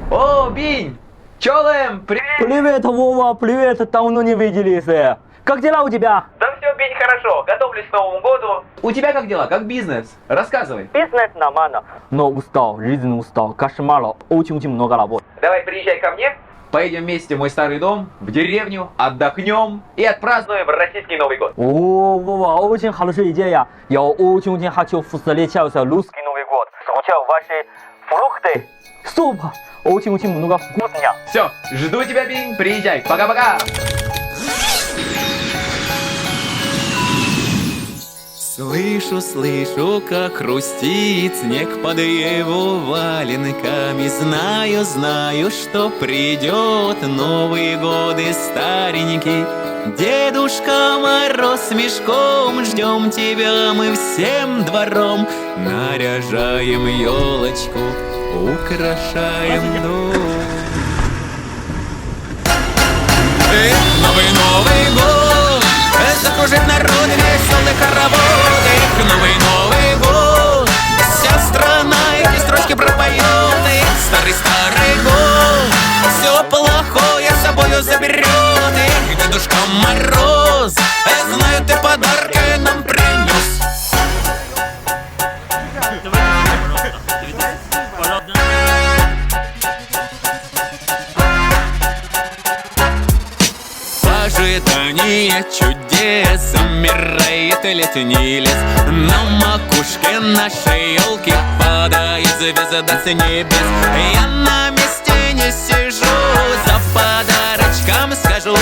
О, Бинь! Чолым, привет! Привет, Вова, привет, давно не виделись. Как дела у тебя? Да все, Бинь, хорошо. Готовлюсь к Новому году. У тебя как дела? Как бизнес? Рассказывай. Бизнес нормально. Но устал, жизнь устал, кошмар, очень много работы. Давай приезжай ко мне. Поедем вместе в мой старый дом, в деревню, отдохнем и отпразднуем российский Новый год. О, Вова, очень хорошая идея. Я очень хочу встречать русский Новый год. Встречал ваши фрукты. Супер, очень много вкусня. Все, жду тебя, Бинь. Приезжай. Пока-пока. Слышу, как хрустит снег под его валенками. Знаю, что придет Новый год и старенький. Дедушка Мороз с мешком, ждем тебя мы всем двором. Наряжаем елочку, украшаем дом. Новый год, закружит народ веселый хоровод. Новый год, вся страна эти строчки пропоет. Старый год, все плохое с собою заберет. Дедушка Мороз, знаю, ты подарки нам принес. Ожидание чудес, замирает летний лес. На макушке нашей елки падает звезда с небес. Я на месте не сижу, за подарочком схожу.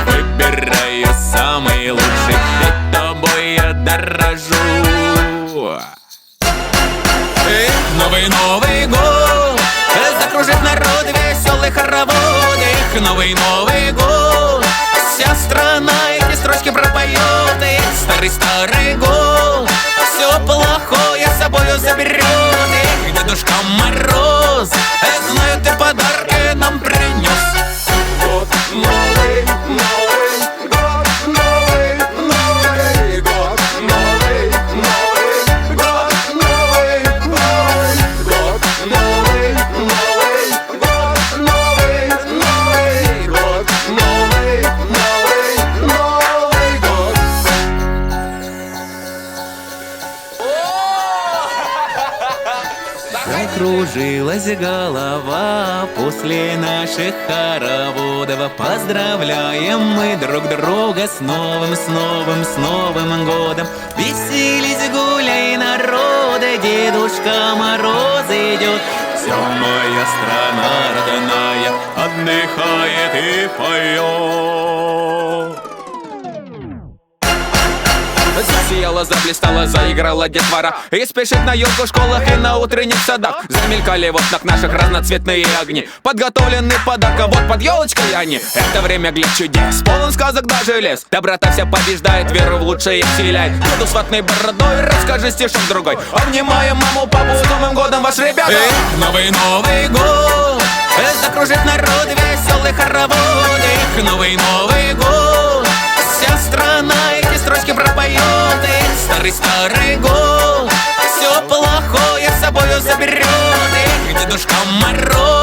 Выбираю самый лучший, ведь тобой я дорожу. Новый год, закружит народ веселый хоровод. Новый год, вся страна эти строчки пропоет. Старый год, все плохое с собою заберет. Дедушка Мороз, знаю, ты подарки нам принес. Год новый год, новый год, новый год, новый год, новый год, новый год, новый год. Закружилась голова после наших хороводов. Поздравляем мы друг друга с Новым годом. Веселись, гуляй, народ, Дедушка Мороз идет. Вся моя страна родная отдыхает и поет. Засияла, заблистала, заиграла детвора. И спешит на елку в школах и на утренних садах. Замелькали в окнах наших разноцветные огни. Подготовлены подарком, вот под елочкой они. Это время глядь чудес, полон сказок даже лес. Доброта вся побеждает, веру в лучшее вселяет. Буду с ватной бородой, расскажи стишок другой. Обнимаем маму, папу, с Новым годом ваш ребята. Новый год, закружит народ веселый хоровод. Новый год, вся страна эти строчки пропоет. Старый год, все плохое с собою заберет. Дедушка Мороз,